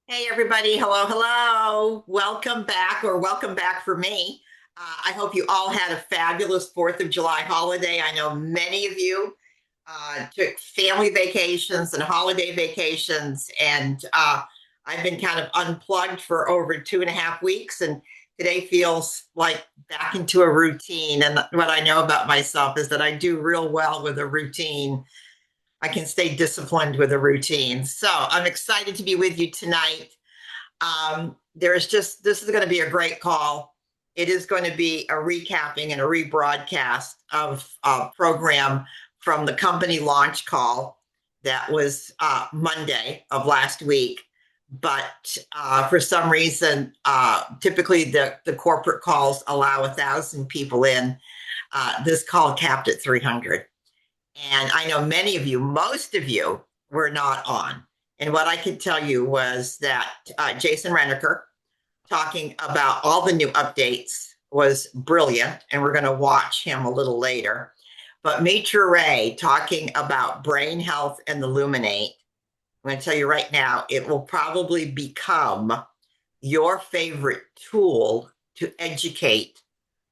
Hey, everybody. Hello, hello. Welcome back, or welcome back for me. I hope you all had a fabulous 4th of July holiday. I know many of you took family vacations and holiday vacations, and I've been kind of unplugged for over 2.5 weeks, and today feels like back into a routine. And what I know about myself is that I do real well with a routine. I can stay disciplined with a routine. So I'm excited to be with you tonight. This is going to be a great call. It is going to be a recapping and a rebroadcast of a program from the company launch call that was Monday of last week. But for some reason, typically the corporate calls allow 1,000 people in. This call capped at 300. And I know many of you, most of you, were not on. And what I could tell you was that Jason Rennaker talking about all the new updates was brilliant. And we're going to watch him a little later. But Mitra Ray talking about brain health and the Luminate. I'm going to tell you right now, it will probably become your favorite tool to educate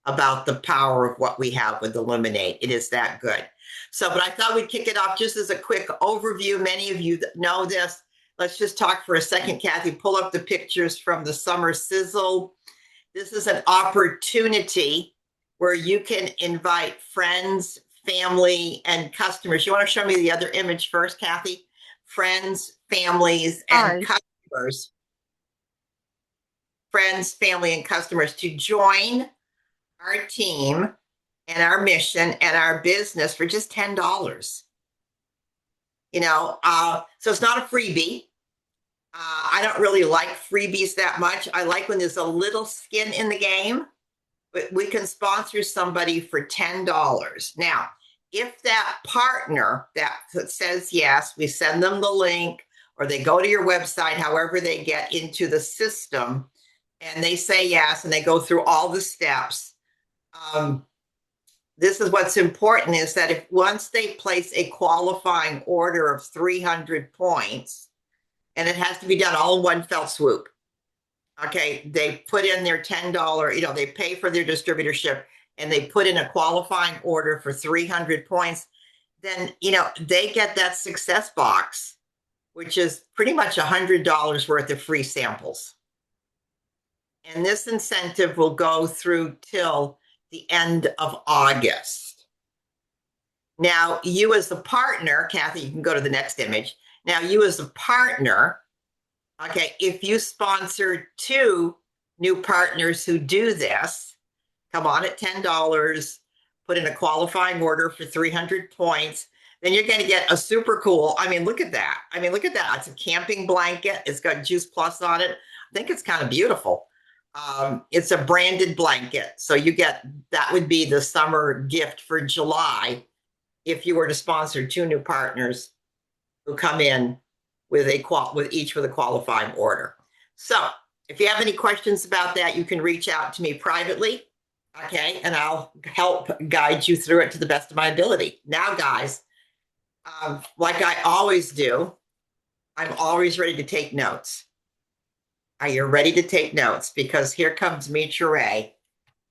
about the power of what we have with Illuminate. It is that good. So, but I thought we'd kick it off just as a quick overview. Many of you know this. Let's just talk for a second, Kathy. Pull up the pictures from the summer sizzle. This is an opportunity where you can invite friends, family, and customers. You want to show me the other image first, Kathy? Friends, families, and Hi. customers. Friends, family, and customers to join our team and our mission and our business for just $10. So it's not a freebie. I don't really like freebies that much. I like when there's a little skin in the game, but we can sponsor somebody for $10. Now, if that partner that says yes, we send them the link or they go to your website, however they get into the system, and they say yes and they go through all the steps. This is what's important is that if once they place a qualifying order of 300 points, and it has to be done all in one fell swoop. Okay, they put in their $10, they pay for their distributorship and they put in a qualifying order for 300 points, then, they get that success box, which is pretty much $100 worth of free samples. And this incentive will go through till the end of August. Now, you as a partner, Kathy, you can go to the next image. Now, you as a partner, okay, if you sponsor two new partners who do this, come on at $10, put in a qualifying order for 300 points, then you're going to get a super cool. Look at that. Look at that. It's a camping blanket. It's got Juice Plus on it. I think it's kind of beautiful. It's a branded blanket. So you get that would be the summer gift for July if you were to sponsor two new partners who come in with a qualifying order. So if you have any questions about that, you can reach out to me privately. Okay, and I'll help guide you through it to the best of my ability. Now, guys, like I always do, I'm always ready to take notes. Are you ready to take notes? Because here comes Mitra Ray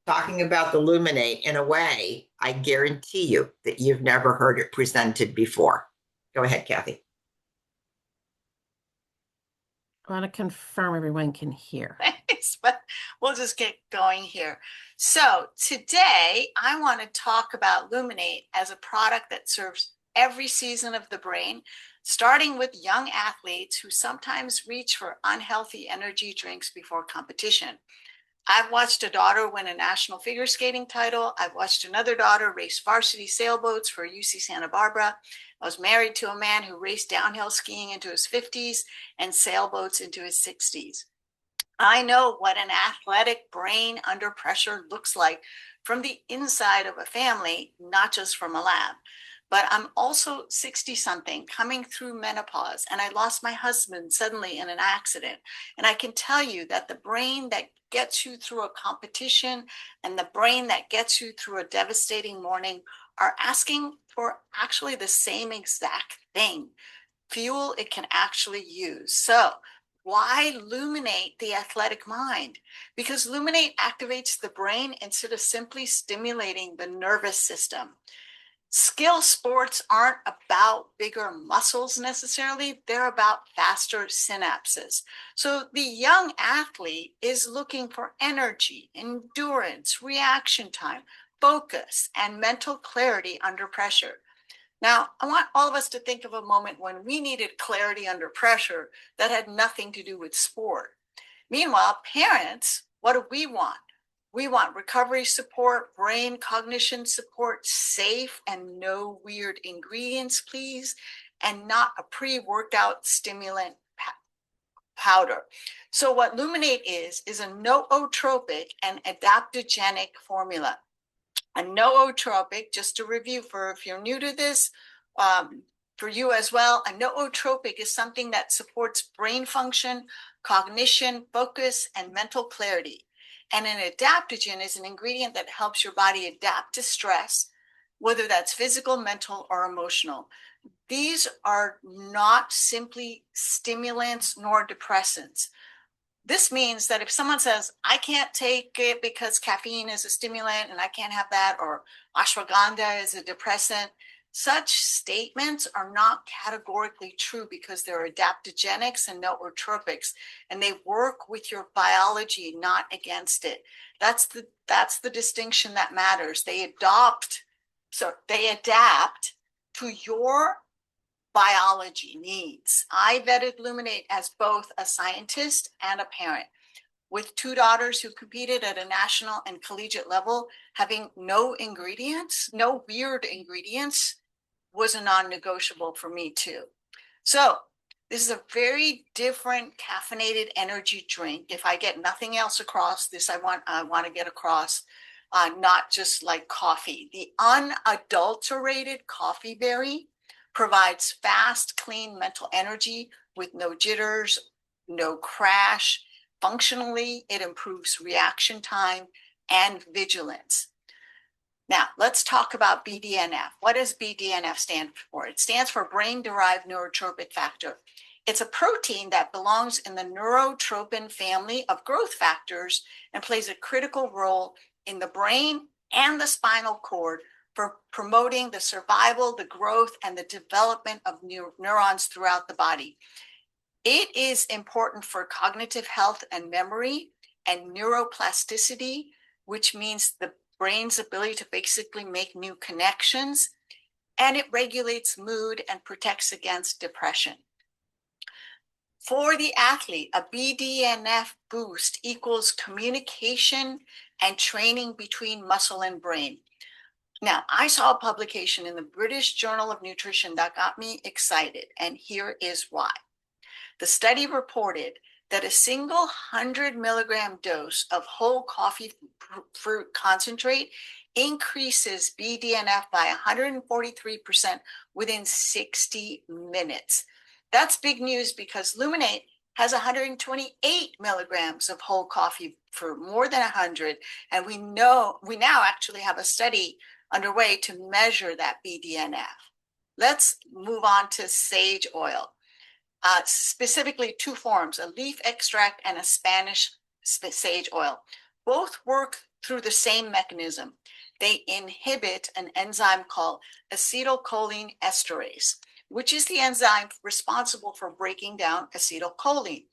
talking about the Luminate in a way I guarantee you that you've never heard it presented before. Go ahead, Kathy. I want to confirm everyone can hear. Thanks, but we'll just get going here. So today I want to talk about Luminate as a product that serves every season of the brain, starting with young athletes who sometimes reach for unhealthy energy drinks before competition. I've watched a daughter win a national figure skating title. I've watched another daughter race varsity sailboats for UC Santa Barbara. I was married to a man who raced downhill skiing into his 50s and sailboats into his 60s. I know what an athletic brain under pressure looks like from the inside of a family, not just from a lab. But I'm also 60 something coming through menopause, and I lost my husband suddenly in an accident. And I can tell you that the brain that gets you through a competition and the brain that gets you through a devastating morning are asking for actually the same exact thing, fuel it can actually use. So why Luminate the athletic mind? Because Luminate activates the brain instead of simply stimulating the nervous system. Skill sports aren't about bigger muscles necessarily, they're about faster synapses. So the young athlete is looking for energy, endurance, reaction time, focus, and mental clarity under pressure. Now, I want all of us to think of a moment when we needed clarity under pressure that had nothing to do with sport. Meanwhile, parents, what do we want? We want recovery support, brain cognition support, safe and no weird ingredients, please, and not a pre-workout stimulant powder. So what Luminate is a nootropic and adaptogenic formula. A nootropic, just to review for if you're new to this, for you as well, a nootropic is something that supports brain function, cognition, focus, and mental clarity. And an adaptogen is an ingredient that helps your body adapt to stress, whether that's physical, mental, or emotional. These are not simply stimulants nor depressants. This means that if someone says, I can't take it because caffeine is a stimulant and I can't have that, or ashwagandha is a depressant, such statements are not categorically true because they're adaptogenics and nootropics, and they work with your biology, not against it. That's the distinction that matters. They adapt to your biology needs. I vetted Luminate as both a scientist and a parent. With 2 daughters who competed at a national and collegiate level, having no ingredients, no weird ingredients, was a non-negotiable for me too. So this is a very different caffeinated energy drink. If I get nothing else across this, I want to get across not just like coffee. The unadulterated coffee berry provides fast, clean mental energy with no jitters, no crash. Functionally, it improves reaction time and vigilance. Now, let's talk about BDNF. What does BDNF stand for? It stands for brain-derived neurotrophic factor. It's a protein that belongs in the neurotropin family of growth factors and plays a critical role in the brain and the spinal cord for promoting the survival, the growth, and the development of neurons throughout the body. It is important for cognitive health and memory and neuroplasticity, which means the brain's ability to basically make new connections, and it regulates mood and protects against depression. For the athlete, a BDNF boost equals communication and training between muscle and brain. Now, I saw a publication in the British Journal of Nutrition that got me excited, and here is why. The study reported that a single 100 milligram dose of whole coffee fruit concentrate increases BDNF by 143% within 60 minutes. That's big news because Luminate has 128 milligrams of whole coffee for more than 100, and we now actually have a study underway to measure that BDNF. Let's move on to sage oil. Specifically 2 forms, a leaf extract and a Spanish sage oil. Both work through the same mechanism. They inhibit an enzyme called acetylcholine esterase, which is the enzyme responsible for breaking down acetylcholine.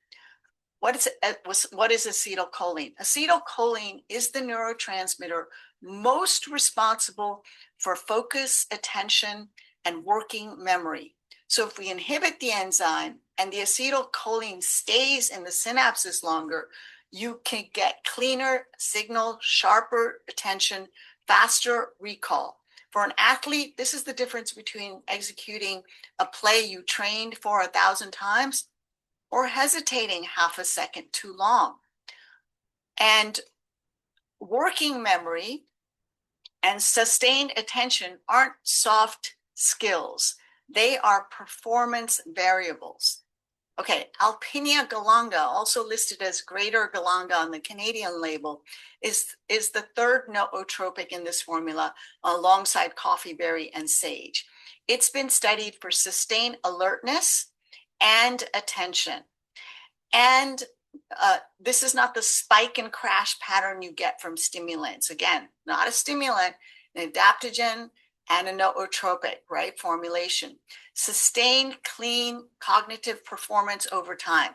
What is acetylcholine? Acetylcholine is the neurotransmitter most responsible for focus, attention, and working memory. So if we inhibit the enzyme and the acetylcholine stays in the synapses longer, you can get cleaner signal, sharper attention, faster recall. For an athlete, this is the difference between executing a play you trained for 1,000 times or hesitating half a second too long. And working memory and sustained attention aren't soft skills. They are performance variables. Okay, Alpinia galanga, also listed as Greater Galanga on the Canadian label, is the 3rd nootropic in this formula alongside coffee berry and sage. It's been studied for sustained alertness and attention. And this is not the spike and crash pattern you get from stimulants. Again, not a stimulant, an adaptogen and a nootropic, right? Formulation. Sustained, clean cognitive performance over time.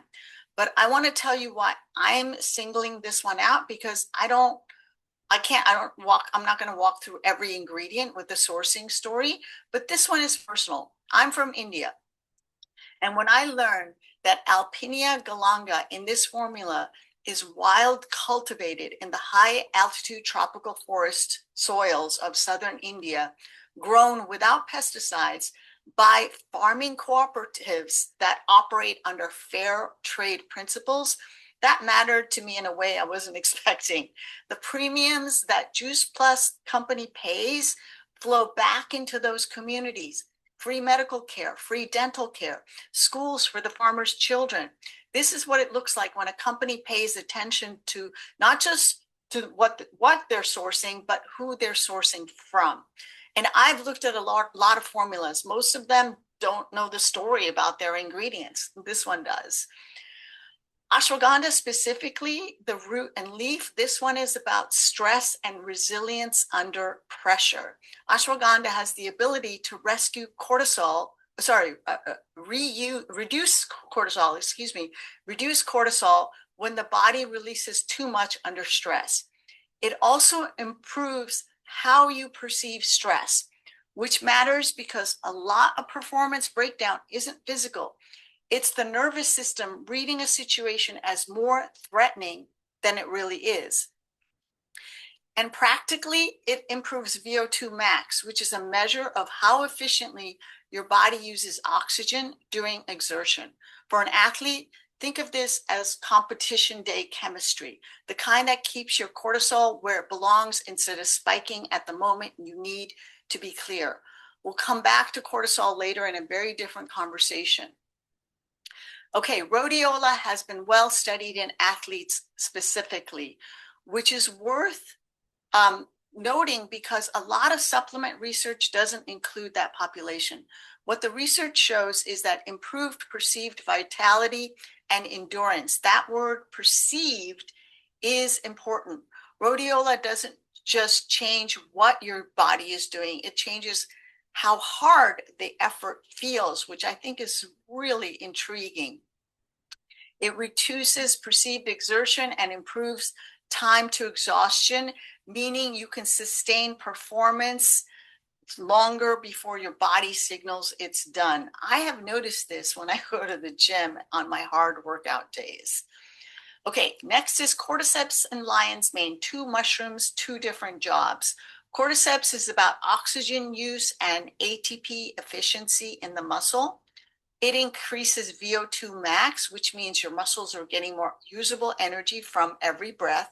But I want to tell you why I'm singling this one out, because I'm not going to walk through every ingredient with the sourcing story, but this one is personal. I'm from India. And when I learned that Alpinia galanga in this formula is wild cultivated in the high altitude tropical forest soils of southern India, grown without pesticides by farming cooperatives that operate under fair trade principles, that mattered to me in a way I wasn't expecting. The premiums that Juice Plus company pays flow back into those communities. Free medical care, free dental care, schools for the farmers' children. This is what it looks like when a company pays attention to not just to what they're sourcing, but who they're sourcing from. And I've looked at a lot of formulas. Most of them don't know the story about their ingredients. This one does. Ashwagandha specifically, the root and leaf, this one is about stress and resilience under pressure. Ashwagandha has the ability to reduce cortisol, when the body releases too much under stress. It also improves how you perceive stress, which matters because a lot of performance breakdown isn't physical. It's the nervous system reading a situation as more threatening than it really is. And practically, it improves VO2 max, which is a measure of how efficiently your body uses oxygen during exertion. For an athlete, think of this as competition day chemistry, the kind that keeps your cortisol where it belongs instead of spiking at the moment you need to be clear. We'll come back to cortisol later in a very different conversation. Okay, rhodiola has been well studied in athletes specifically, which is worth noting because a lot of supplement research doesn't include that population. What the research shows is that improved perceived vitality and endurance, that word perceived is important. Rhodiola doesn't just change what your body is doing, it changes how hard the effort feels, which I think is really intriguing. It reduces perceived exertion and improves time to exhaustion, meaning you can sustain performance longer before your body signals it's done. I have noticed this when I go to the gym on my hard workout days. Okay, next is cordyceps and lion's mane, two mushrooms, two different jobs. Cordyceps is about oxygen use and ATP efficiency in the muscle. It increases VO2 max, which means your muscles are getting more usable energy from every breath.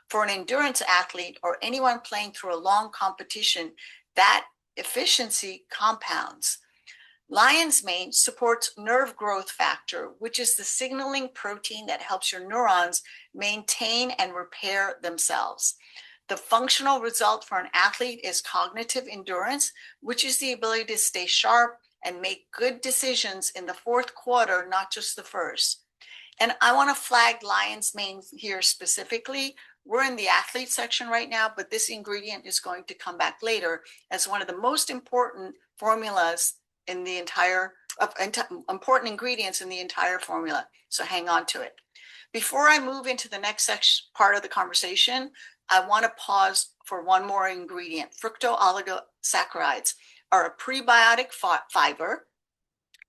For an endurance athlete or anyone playing through a long competition, that efficiency compounds. Lion's mane supports nerve growth factor, which is the signaling protein that helps your neurons maintain and repair themselves. The functional result for an athlete is cognitive endurance, which is the ability to stay sharp and make good decisions in the fourth quarter, not just the first. And I want to flag lion's mane here specifically. We're in the athlete section right now, but this ingredient is going to come back later as one of the most important formulas in the entire, important ingredients in the entire formula. So hang on to it. Before I move into the next section, part of the conversation, I want to pause for one more ingredient. Fructooligosaccharides are a prebiotic fiber,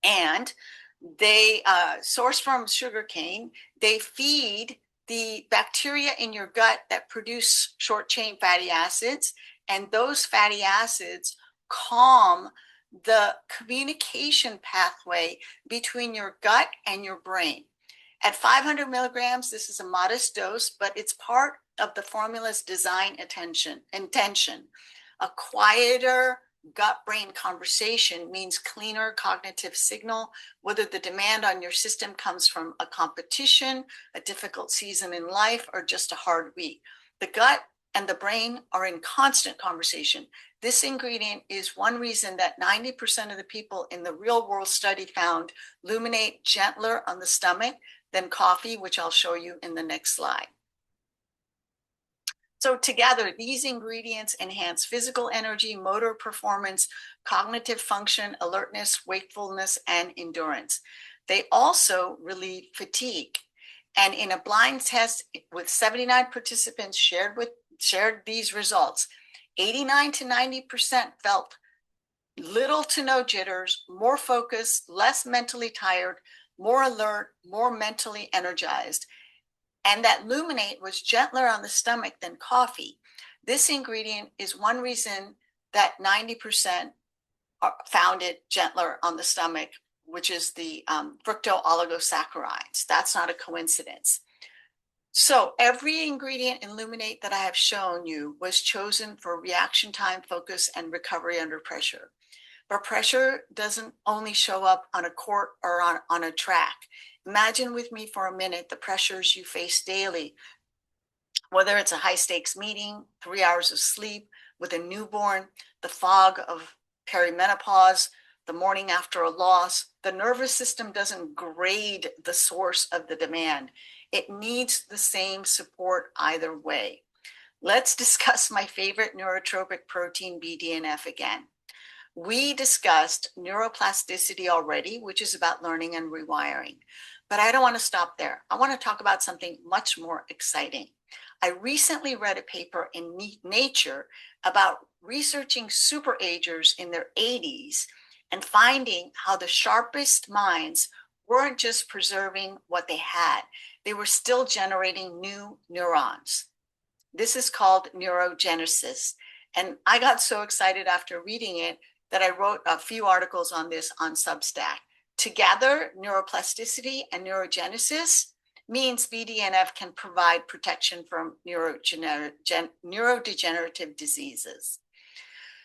and they source from sugarcane. They feed the bacteria in your gut that produce short chain fatty acids, and those fatty acids calm the communication pathway between your gut and your brain. At 500 milligrams, this is a modest dose, but it's part of the formula's design intention. A quieter gut-brain conversation means cleaner cognitive signal, whether the demand on your system comes from a competition, a difficult season in life, or just a hard week. The gut and the brain are in constant conversation. This ingredient is one reason that 90% of the people in the real world study found Luminate gentler on the stomach than coffee, which I'll show you in the next slide. So together, these ingredients enhance physical energy, motor performance, cognitive function, alertness, wakefulness, and endurance. They also relieve fatigue. And in a blind test with 79 participants shared these results, 89 to 90% felt little to no jitters, more focused, less mentally tired, more alert, more mentally energized. And that Luminate was gentler on the stomach than coffee. This ingredient is one reason that 90% found it gentler on the stomach, which is the fructooligosaccharides. That's not a coincidence. So every ingredient in Luminate that I have shown you was chosen for reaction time, focus, and recovery under pressure. But pressure doesn't only show up on a court or on a track. Imagine with me for a minute the pressures you face daily, whether it's a high stakes meeting, 3 hours of sleep with a newborn, the fog of perimenopause, the morning after a loss. The nervous system doesn't grade the source of the demand. It needs the same support either way. Let's discuss my favorite neurotropic protein, BDNF, again. We discussed neuroplasticity already, which is about learning and rewiring. But I don't want to stop there. I want to talk about something much more exciting. I recently read a paper in Nature about researching superagers in their 80s and finding how the sharpest minds weren't just preserving what they had, they were still generating new neurons. This is called neurogenesis. And I got so excited after reading it that I wrote a few articles on this on Substack. Together, neuroplasticity and neurogenesis means BDNF can provide protection from neurodegenerative diseases.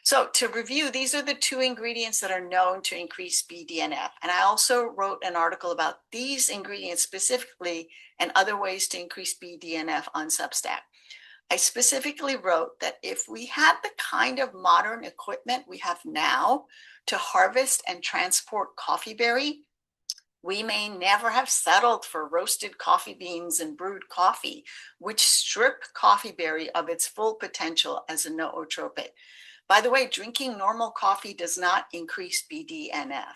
So to review, these are the two ingredients that are known to increase BDNF. And I also wrote an article about these ingredients specifically and other ways to increase BDNF on Substack. I specifically wrote that if we had the kind of modern equipment we have now to harvest and transport coffee berry, we may never have settled for roasted coffee beans and brewed coffee, which strip coffee berry of its full potential as a nootropic. By the way, drinking normal coffee does not increase BDNF.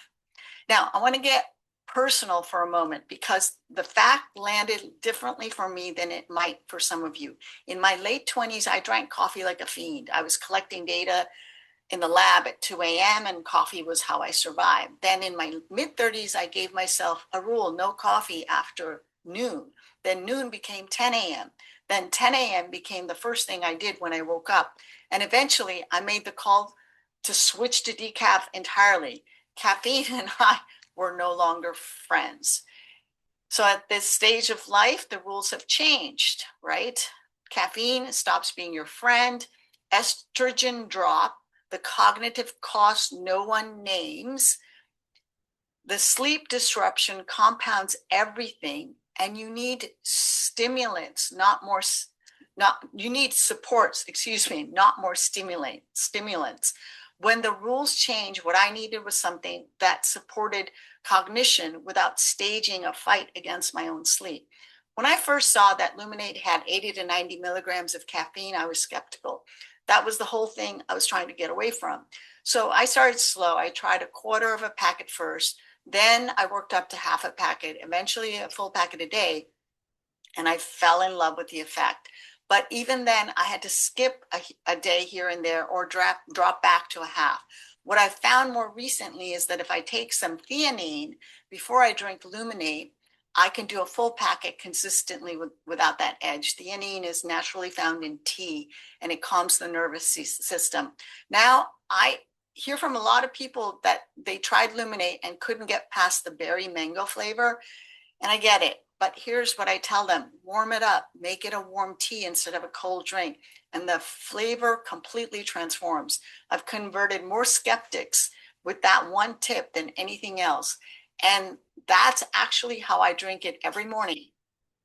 Now, I want to get personal for a moment because the fact landed differently for me than it might for some of you. In my late 20s, I drank coffee like a fiend. I was collecting data in the lab at 2 a.m. and coffee was how I survived. Then in my mid 30s, I gave myself a rule, no coffee after noon. Then noon became 10 a.m. Then 10 a.m. became the first thing I did when I woke up. And eventually I made the call to switch to decaf entirely. Caffeine and I were no longer friends. So at this stage of life, the rules have changed, right? Caffeine stops being your friend, estrogen drop, the cognitive cost no one names, the sleep disruption compounds everything, and you need stimulants, you need supports, not more stimulants. When the rules changed, what I needed was something that supported cognition without staging a fight against my own sleep. When I first saw that Luminate had 80 to 90 milligrams of caffeine, I was skeptical. That was the whole thing I was trying to get away from. So I started slow. I tried a quarter of a packet first. Then I worked up to half a packet, eventually a full packet a day. And I fell in love with the effect. But even then, I had to skip a day here and there or drop back to a half. What I've found more recently is that if I take some theanine before I drink Luminate, I can do a full packet consistently without that edge. Theanine is naturally found in tea, and it calms the nervous system. Now, I hear from a lot of people that they tried Luminate and couldn't get past the berry mango flavor, and I get it. But here's what I tell them: warm it up, make it a warm tea instead of a cold drink, and the flavor completely transforms. I've converted more skeptics with that one tip than anything else. And that's actually how I drink it every morning,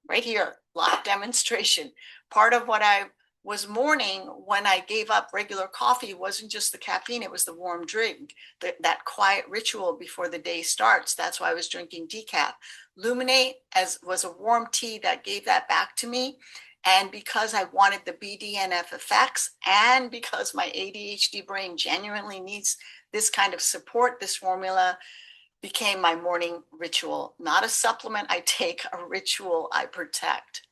right here, live demonstration. Part of what I was morning when I gave up regular coffee. It wasn't just the caffeine, it was the warm drink, that quiet ritual before the day starts. That's why I was drinking decaf. Luminate was a warm tea that gave that back to me. And because I wanted the BDNF effects, and because my ADHD brain genuinely needs this kind of support, this formula became my morning ritual. Not a supplement I take, a ritual I protect.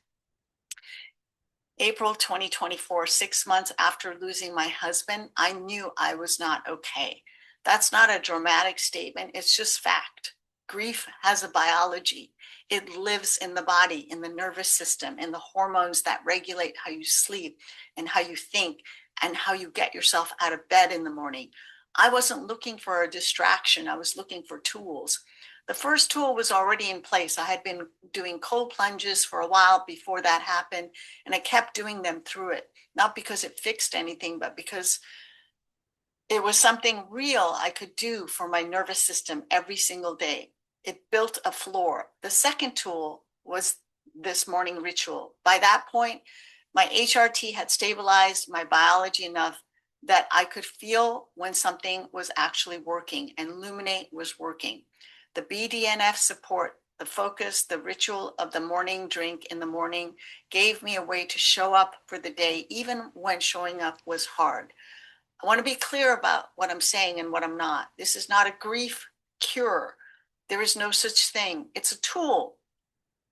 April 2024, 6 months after losing my husband, I knew I was not okay. That's not a dramatic statement, it's just fact. Grief has a biology. It lives in the body, in the nervous system, in the hormones that regulate how you sleep and how you think and how you get yourself out of bed in the morning. I wasn't looking for a distraction, I was looking for tools. The first tool was already in place. I had been doing cold plunges for a while before that happened, and I kept doing them through it, not because it fixed anything, but because it was something real I could do for my nervous system every single day. It built a floor. The second tool was this morning ritual. By that point, my HRT had stabilized my biology enough that I could feel when something was actually working, and Luminate was working. The BDNF support, the focus, the ritual of the morning drink in the morning gave me a way to show up for the day, even when showing up was hard. I want to be clear about what I'm saying and what I'm not. This is not a grief cure. There is no such thing. It's a tool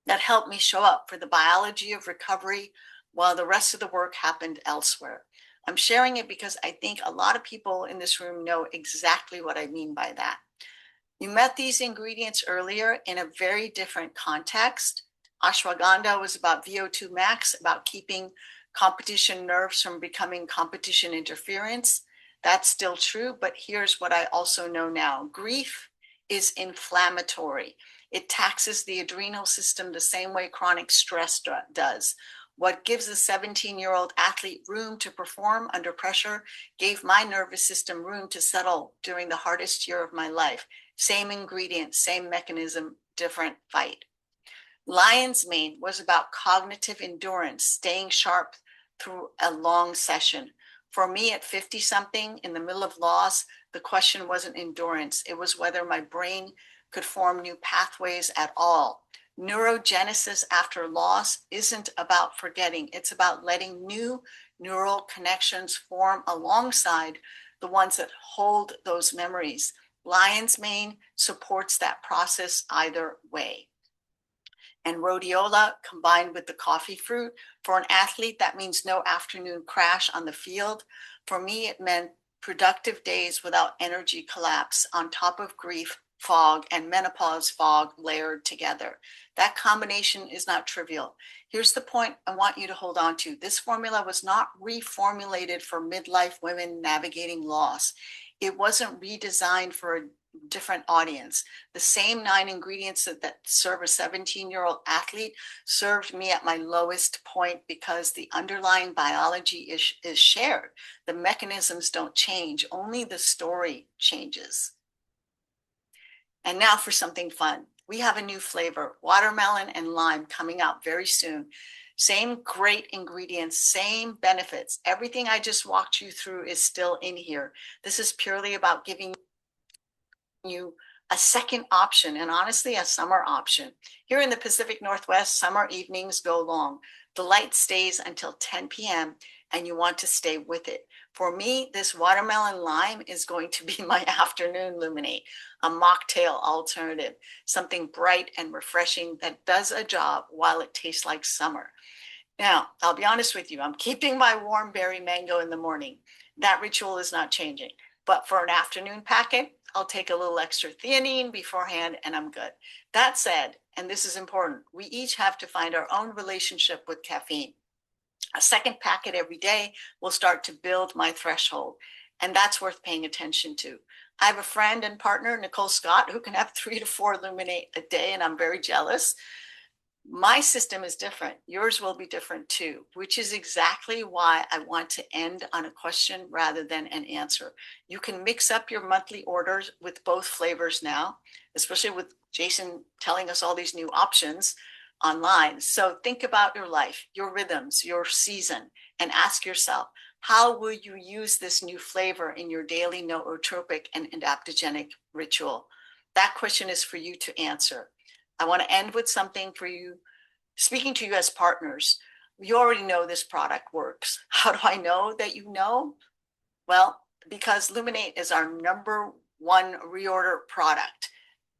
that helped me show up for the biology of recovery while the rest of the work happened elsewhere. I'm sharing it because I think a lot of people in this room know exactly what I mean by that. You met these ingredients earlier in a very different context. Ashwagandha was about VO2 max, about keeping competition nerves from becoming competition interference. That's still true, but here's what I also know now. Grief is inflammatory. It taxes the adrenal system the same way chronic stress does. What gives a 17-year-old athlete room to perform under pressure gave my nervous system room to settle during the hardest year of my life. Same ingredients, same mechanism, different fight. Lion's Mane was about cognitive endurance, staying sharp through a long session. For me at 50 something in the middle of loss, the question wasn't endurance. It was whether my brain could form new pathways at all. Neurogenesis after loss isn't about forgetting. It's about letting new neural connections form alongside the ones that hold those memories. Lion's Mane supports that process either way. And rhodiola combined with the coffee fruit, for an athlete, that means no afternoon crash on the field. For me, it meant productive days without energy collapse on top of grief fog and menopause fog layered together. That combination is not trivial. Here's the point I want you to hold on to. This formula was not reformulated for midlife women navigating loss. It wasn't redesigned for a different audience. The same 9 ingredients that serve a 17-year-old athlete served me at my lowest point because the underlying biology is shared. The mechanisms don't change, only the story changes. And now for something fun. We have a new flavor, watermelon and lime, coming out very soon. Same great ingredients, same benefits. Everything I just walked you through is still in here. This is purely about giving you a second option, and honestly, a summer option. Here in the Pacific Northwest, summer evenings go long. The light stays until 10 p.m. and you want to stay with it. For me, this watermelon lime is going to be my afternoon Luminate, a mocktail alternative, something bright and refreshing that does a job while it tastes like summer. Now, I'll be honest with you, I'm keeping my warm berry mango in the morning. That ritual is not changing. But for an afternoon packet, I'll take a little extra theanine beforehand and I'm good. That said, and this is important, we each have to find our own relationship with caffeine. A second packet every day will start to build my threshold, and that's worth paying attention to. I have a friend and partner, Nicole Scott, who can have 3 to 4 Luminate a day, and I'm very jealous. My system is different. Yours will be different too, which is exactly why I want to end on a question rather than an answer. You can mix up your monthly orders with both flavors now, especially with Jason telling us all these new options. online. So think about your life, your rhythms, your season, and ask yourself, how will you use this new flavor in your daily nootropic and adaptogenic ritual? That question is for you to answer. I want to end with something for you, speaking to you as partners. You already know this product works. How do I know that you know? Well, because Luminate is our #1 reorder product.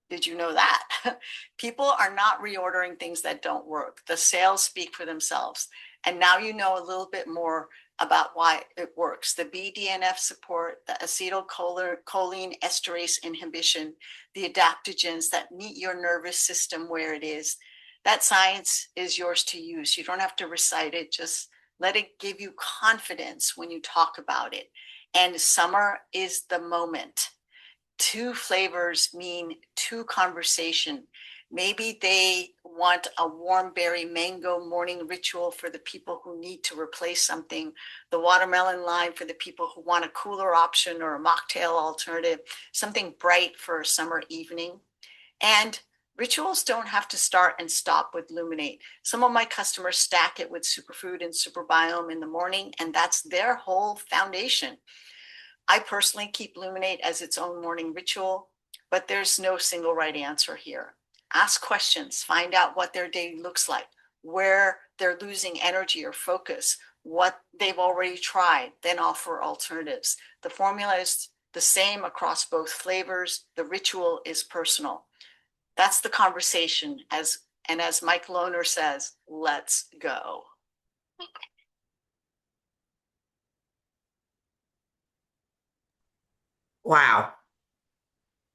Did you know that? People are not reordering things that don't work. The sales speak for themselves. And now you know a little bit more about why it works. The BDNF support, the acetylcholine esterase inhibition, the adaptogens that meet your nervous system where it is. That science is yours to use. You don't have to recite it. Just let it give you confidence when you talk about it. And summer is the moment. 2 flavors mean 2 conversation. Maybe they want a warm berry mango morning ritual for the people who need to replace something, the watermelon lime for the people who want a cooler option or a mocktail alternative, something bright for a summer evening. And rituals don't have to start and stop with Luminate. Some of my customers stack it with superfood and superbiome in the morning, and that's their whole foundation. I personally keep Luminate as its own morning ritual, but there's no single right answer here. Ask questions, find out what their day looks like, where they're losing energy or focus, what they've already tried, then offer alternatives. The formula is the same across both flavors. The ritual is personal. That's the conversation, as Mike Lohner says, let's go. Wow.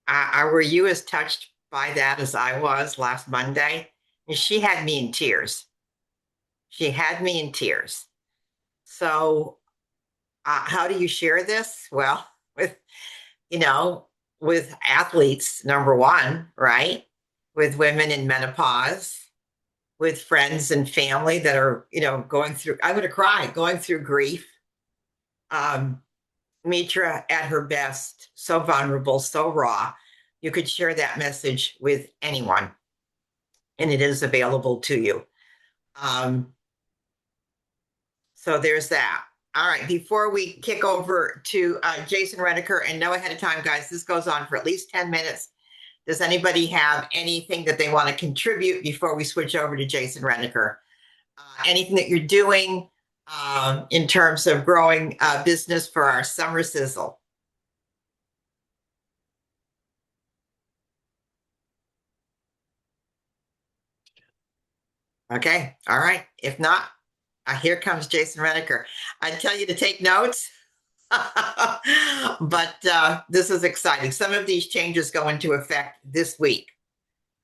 Were you as touched by that as I was last Monday? And she had me in tears. She had me in tears. So, how do you share this? Well, with athletes, #1, right? With women in menopause, with friends and family that are, going through, I'm going to cry, going through grief. Mitra at her best, so vulnerable, so raw. You could share that message with anyone, and it is available to you. So there's that. All right, before we kick over to Jason Rennaker, and know ahead of time, guys, this goes on for at least 10 minutes. Does anybody have anything that they want to contribute before we switch over to Jason Rennaker? Anything that you're doing in terms of growing business for our summer sizzle? Okay, all right. If not, here comes Jason Rennaker. I tell you to take notes, but this is exciting. Some of these changes go into effect this week.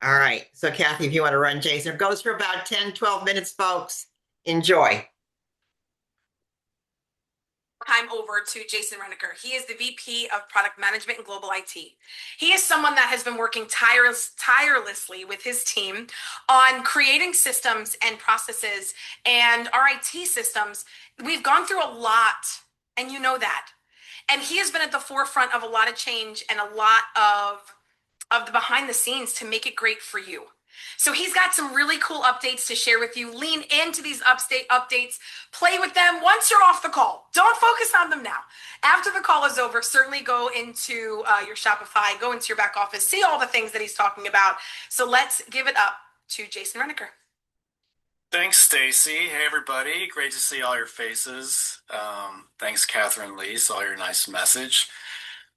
All right. So Kathy, if you want to run Jason, it goes for about 10, 12 minutes, folks. Enjoy. Time over to Jason Rennaker. He is the VP of Product Management and Global IT. He is someone that has been working tirelessly with his team on creating systems and processes and our IT systems. We've gone through a lot, and you know that. And he has been at the forefront of a lot of change and a lot of the behind the scenes to make it great for you. So he's got some really cool updates to share with you. Lean into these updates, play with them once you're off the call. Don't focus on them now. After the call is over, certainly go into your Shopify, go into your back office, see all the things that he's talking about. So let's give it up to Jason Rennaker. Thanks, Stacy. Hey, everybody. Great to see all your faces. Thanks, Catherine Lee. Saw your nice message.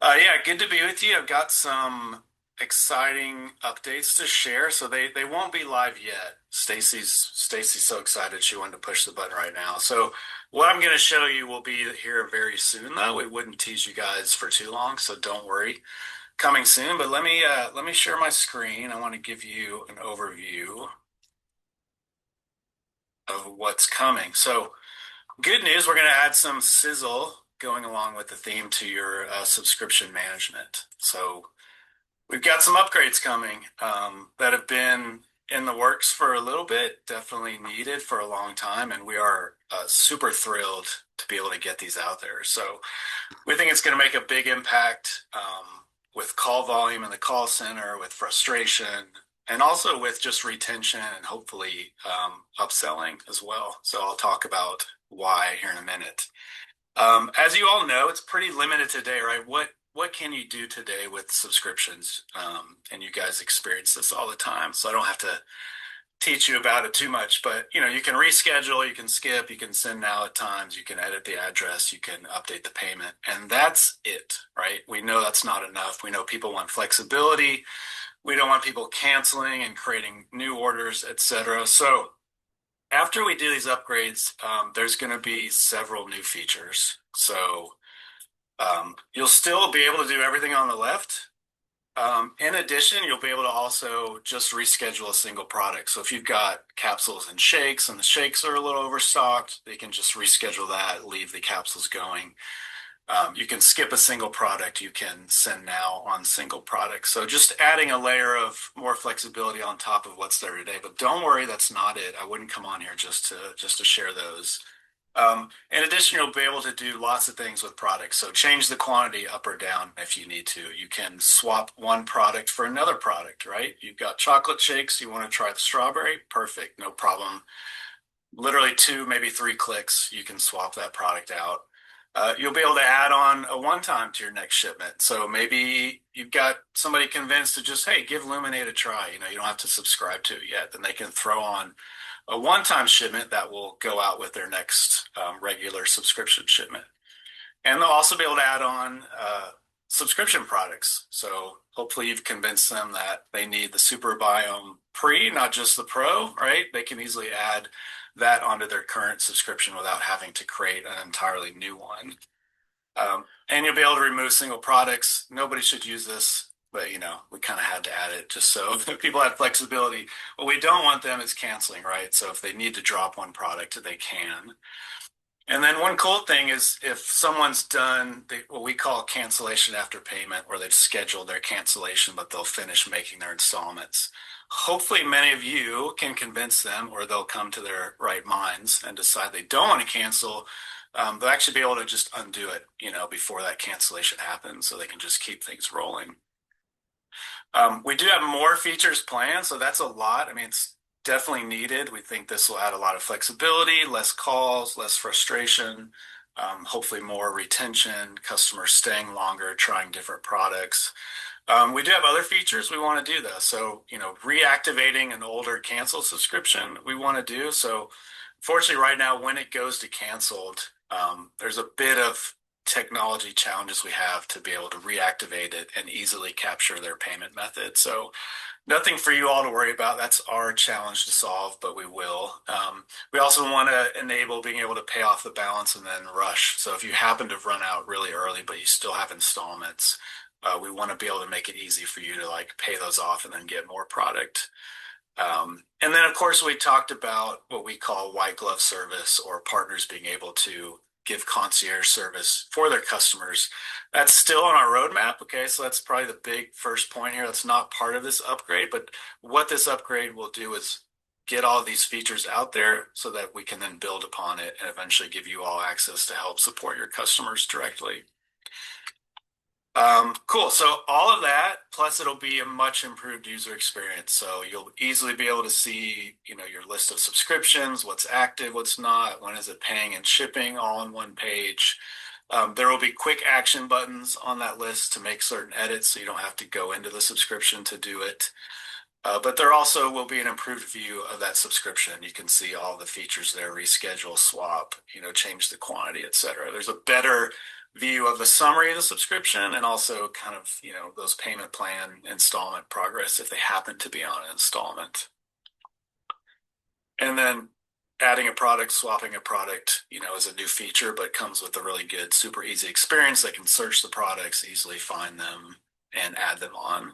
Yeah, good to be with you. I've got some exciting updates to share. So they won't be live yet. Stacy's so excited she wanted to push the button right now. So what I'm going to show you will be here very soon, though. It wouldn't tease you guys for too long, so don't worry. Coming soon, but let me share my screen. I want to give you an overview of what's coming. So good news, we're going to add some sizzle going along with the theme to your subscription management. So we've got some upgrades coming that have been in the works for a little bit, definitely needed for a long time, and we are super thrilled to be able to get these out there. So we think it's going to make a big impact with call volume in the call center, with frustration, and also with just retention and hopefully upselling as well. So I'll talk about why here in a minute. As you all know, it's pretty limited today, right? What can you do today with subscriptions? And you guys experience this all the time, so I don't have to teach you about it too much. But you can reschedule, you can skip, you can send now at times, you can edit the address, you can update the payment, and that's it, right? We know that's not enough. We know people want flexibility. We don't want people canceling and creating new orders, etc. So after we do these upgrades, there's going to be several new features. So you'll still be able to do everything on the left. In addition, you'll be able to also just reschedule a single product. So if you've got capsules and the shakes are a little overstocked, they can just reschedule that, leave the capsules going. You can skip a single product. You can send now on single products. So just adding a layer of more flexibility on top of what's there today. But don't worry, that's not it. I wouldn't come on here just to share those. In addition, you'll be able to do lots of things with products. So change the quantity up or down if you need to. You can swap one product for another product, right? You've got chocolate shakes. You want to try the strawberry? Perfect. No problem. Literally 2, maybe 3 clicks, you can swap that product out. You'll be able to add on a one-time to your next shipment. So maybe you've got somebody convinced to just, hey, give Luminate a try. You don't have to subscribe to it yet. Then they can throw on a one-time shipment that will go out with their next regular subscription shipment. And they'll also be able to add on subscription products. So hopefully you've convinced them that they need the Super Biome Pre, not just the Pro, right? They can easily add that onto their current subscription without having to create an entirely new one. And you'll be able to remove single products. Nobody should use this, but we kind of had to add it just so people have flexibility. What we don't want them is canceling, right? So if they need to drop one product, they can. And then one cool thing is if someone's done what we call cancellation after payment, where they've scheduled their cancellation, but they'll finish making their installments. Hopefully many of you can convince them, or they'll come to their right minds and decide they don't want to cancel. They'll actually be able to just undo it, before that cancellation happens, so they can just keep things rolling. We do have more features planned, so that's a lot. I mean, it's definitely needed. We think this will add a lot of flexibility, less calls, less frustration, hopefully more retention, customers staying longer, trying different products. We do have other features we want to do though. So, reactivating an older canceled subscription we want to do. So fortunately right now, when it goes to canceled, there's a bit of technology challenges we have to be able to reactivate it and easily capture their payment method. So nothing for you all to worry about. That's our challenge to solve, but we will. We also want to enable being able to pay off the balance and then rush. So if you happen to run out really early, but you still have installments, we want to be able to make it easy for you to pay those off and then get more product. And then of course we talked about what we call white glove service, or partners being able to give concierge service for their customers. That's still on our roadmap. Okay, so that's probably the big first point here. That's not part of this upgrade, but what this upgrade will do is get all these features out there so that we can then build upon it and eventually give you all access to help support your customers directly. Cool. So all of that, plus it'll be a much improved user experience. So you'll easily be able to see, your list of subscriptions, what's active, what's not, when is it paying and shipping, all on one page. There will be quick action buttons on that list to make certain edits, so you don't have to go into the subscription to do it. But there also will be an improved view of that subscription. You can see all the features there: reschedule, swap, change the quantity, etc. There's a better view of the summary of the subscription, and also kind of, those payment plan installment progress if they happen to be on an installment. And then adding a product, swapping a product, is a new feature, but comes with a really good, super easy experience. They can search the products, easily find them, and add them on.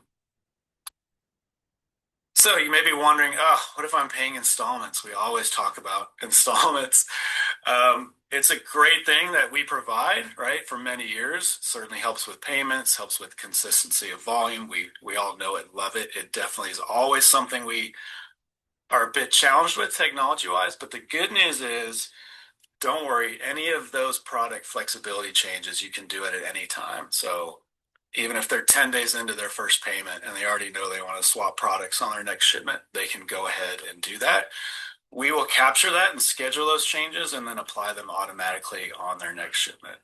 So you may be wondering, what if I'm paying installments? We always talk about installments. It's a great thing that we provide, right, for many years. Certainly helps with payments, helps with consistency of volume. We all know it, love it. It definitely is always something we are a bit challenged with technology-wise. But the good news is, don't worry, any of those product flexibility changes, you can do it at any time. So even if they're 10 days into their first payment and they already know they want to swap products on their next shipment, they can go ahead and do that. We will capture that and schedule those changes and then apply them automatically on their next shipment.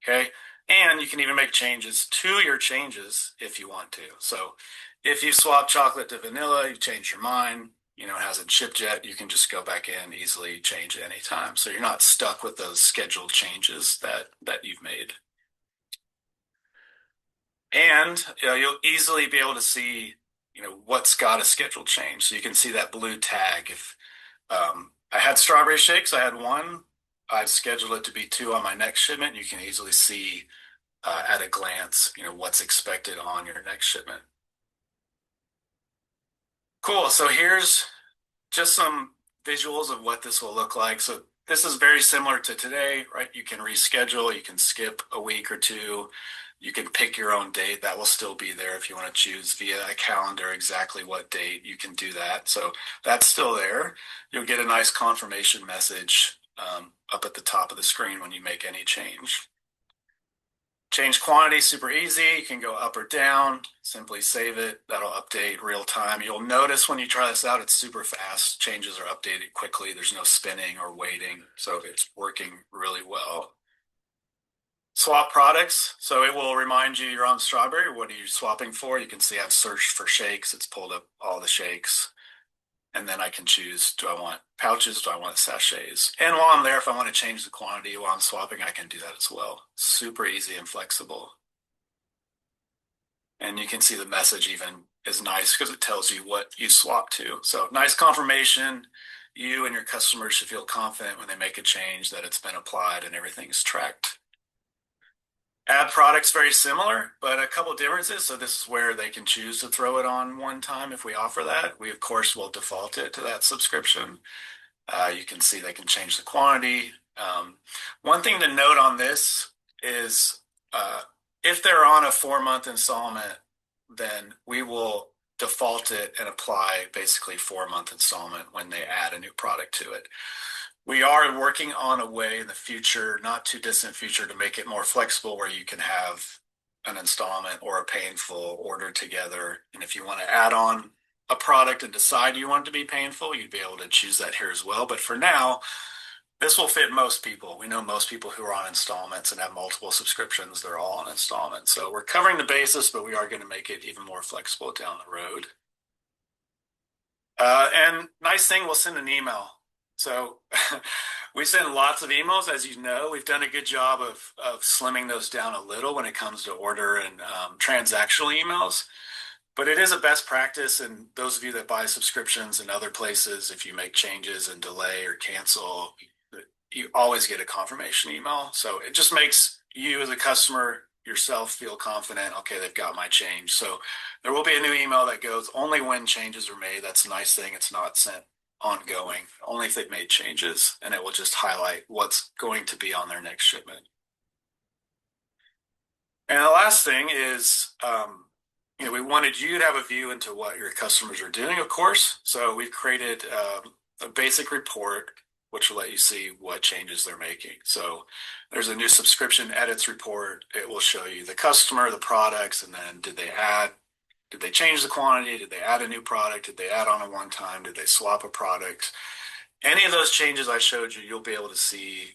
Okay. And you can even make changes to your changes if you want to. So if you swap chocolate to vanilla, you change your mind, it hasn't shipped yet, you can just go back in, easily change it anytime. So you're not stuck with those scheduled changes that you've made. And you'll easily be able to see, what's got a scheduled change. So you can see that blue tag. If I had strawberry shakes, I had one, I've scheduled it to be 2 on my next shipment. You can easily see at a glance, what's expected on your next shipment. Cool. So here's just some visuals of what this will look like. So this is very similar to today, right? You can reschedule, you can skip a week or two. You can pick your own date. That will still be there if you want to choose via a calendar exactly what date. You can do that. So that's still there. You'll get a nice confirmation message up at the top of the screen when you make any change. Change quantity, super easy. You can go up or down, simply save it. That'll update real time. You'll notice when you try this out, it's super fast. Changes are updated quickly. There's no spinning or waiting. So it's working really well. Swap products. So it will remind you you're on strawberry. What are you swapping for? You can see I've searched for shakes. It's pulled up all the shakes. And then I can choose, do I want pouches? Do I want sachets? And while I'm there, if I want to change the quantity while I'm swapping, I can do that as well. Super easy and flexible. And you can see the message even is nice because it tells you what you swap to. So nice confirmation. You and your customers should feel confident when they make a change that it's been applied and everything's tracked. Add products, very similar, but a couple of differences. So this is where they can choose to throw it on one time if we offer that. We, of course, will default it to that subscription. You can see they can change the quantity. One thing to note on this is if they're on a 4-month installment, then we will default it and apply basically 4-month installment when they add a new product to it. We are working on a way in the future, not too distant future, to make it more flexible where you can have an installment or a pay in full order together. And if you want to add on a product and decide you want it to be painful, you'd be able to choose that here as well. But for now, this will fit most people. We know most people who are on installments and have multiple subscriptions, they're all on installments. So we're covering the basis, but we are going to make it even more flexible down the road. And nice thing, we'll send an email. So we send lots of emails, as you know. We've done a good job of slimming those down a little when it comes to order and transactional emails. But it is a best practice, and those of you that buy subscriptions in other places, if you make changes and delay or cancel, you always get a confirmation email. So it just makes you as a customer yourself feel confident, okay, they've got my change. So there will be a new email that goes only when changes are made. That's a nice thing. It's not sent ongoing, only if they've made changes, and it will just highlight what's going to be on their next shipment. And the last thing is, we wanted you to have a view into what your customers are doing, of course. So we've created a basic report which will let you see what changes they're making. So there's a new subscription edits report. It will show you the customer, the products, and then did they change the quantity? Did they add a new product? Did they add on a one-time? Did they swap a product? Any of those changes I showed you, you'll be able to see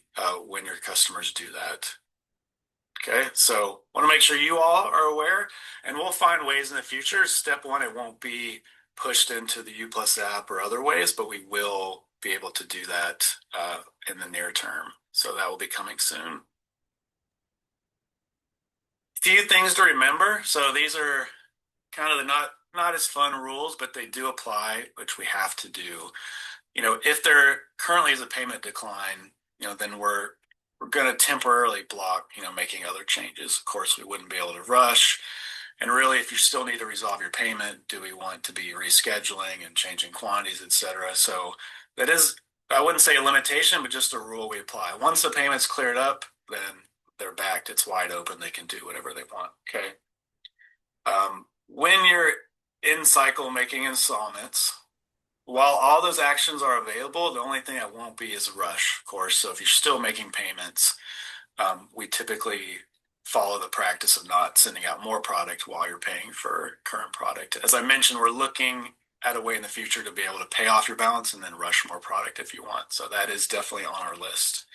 when your customers do that. Okay, so want to make sure you all are aware, and we'll find ways in the future. Step one, it won't be pushed into the U+ app or other ways, but we will be able to do that in the near term. So that will be coming soon. Few things to remember. So these are kind of the not as fun rules, but they do apply, which we have to do. If there currently is a payment decline, then we're going to temporarily block, making other changes. Of course, we wouldn't be able to rush. And really, if you still need to resolve your payment, do we want to be rescheduling and changing quantities, et cetera? So that is, I wouldn't say a limitation, but just a rule we apply. Once the payment's cleared up, then they're backed. It's wide open. They can do whatever they want. Okay. When you're in cycle making installments, while all those actions are available, the only thing that won't be is a rush, of course. So if you're still making payments, we typically follow the practice of not sending out more product while you're paying for current product. As I mentioned, we're looking at a way in the future to be able to pay off your balance and then rush more product if you want. So that is definitely on our list.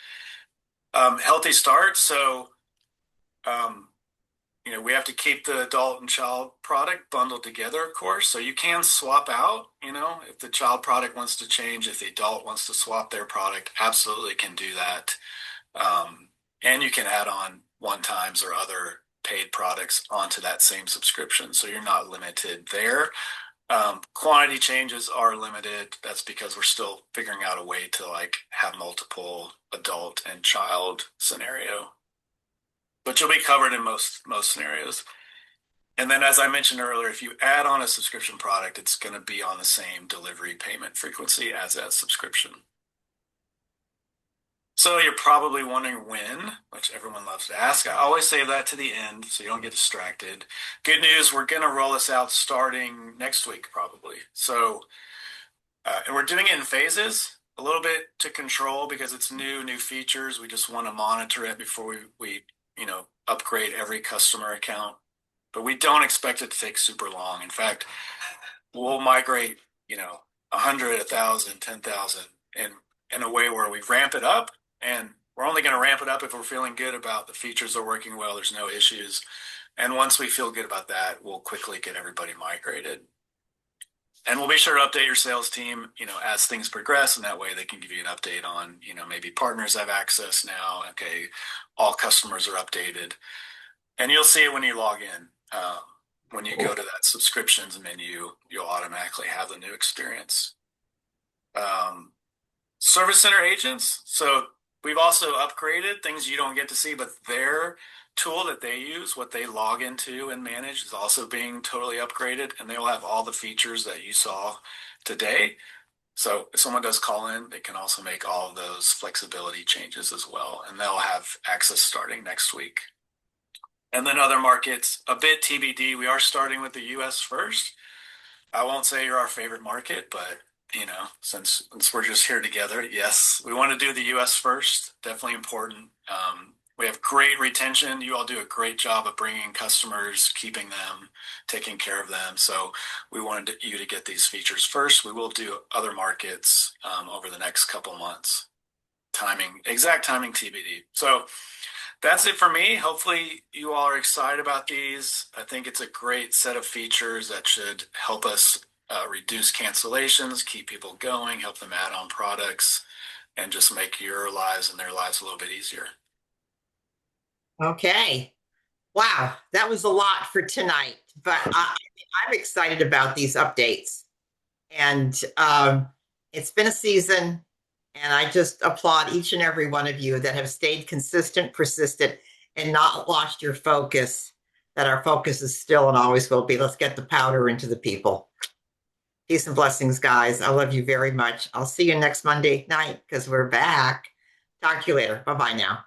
Healthy start. So, we have to keep the adult and child product bundled together, of course. So you can swap out, if the child product wants to change, if the adult wants to swap their product, absolutely can do that. And you can add on one-times or other paid products onto that same subscription. So you're not limited there. Quantity changes are limited. That's because we're still figuring out a way to have multiple adult and child scenario. But you'll be covered in most scenarios. And then, as I mentioned earlier, if you add on a subscription product, it's going to be on the same delivery payment frequency as that subscription. So you're probably wondering when, which everyone loves to ask. I always save that to the end so you don't get distracted. Good news, we're going to roll this out starting next week, probably. So, and we're doing it in phases, a little bit to control because it's new features. We just want to monitor it before we upgrade every customer account. But we don't expect it to take super long. In fact, we'll migrate, 100, 1,000, 10,000 in a way where we ramp it up. And we're only going to ramp it up if we're feeling good about the features are working well, there's no issues. And once we feel good about that, we'll quickly get everybody migrated. And we'll be sure to update your sales team, as things progress, and that way they can give you an update on, maybe partners have access now. Okay, all customers are updated. And you'll see it when you log in. When you go to that subscriptions menu, you'll automatically have the new experience. Service center agents. So we've also upgraded things you don't get to see, but their tool that they use, what they log into and manage, is also being totally upgraded, and they'll have all the features that you saw today. So if someone does call in, they can also make all of those flexibility changes as well, and they'll have access starting next week. And then other markets, a bit TBD. We are starting with the US first. I won't say you're our favorite market, but since we're just here together, yes, we want to do the US first. Definitely important. We have great retention. You all do a great job of bringing customers, keeping them, taking care of them. So we wanted you to get these features first. We will do other markets over the next couple months. Exact timing TBD. So that's it for me. Hopefully you all are excited about these. I think it's a great set of features that should help us reduce cancellations, keep people going, help them add on products, and just make your lives and their lives a little bit easier. Okay. Wow, that was a lot for tonight, but I'm excited about these updates. And it's been a season, and I just applaud each and every one of you that have stayed consistent, persistent, and not lost your focus, that our focus is still and always will be, let's get the powder into the people. Peace and blessings, guys. I love you very much. I'll see you next Monday night because we're back. Talk to you later. Bye-bye now.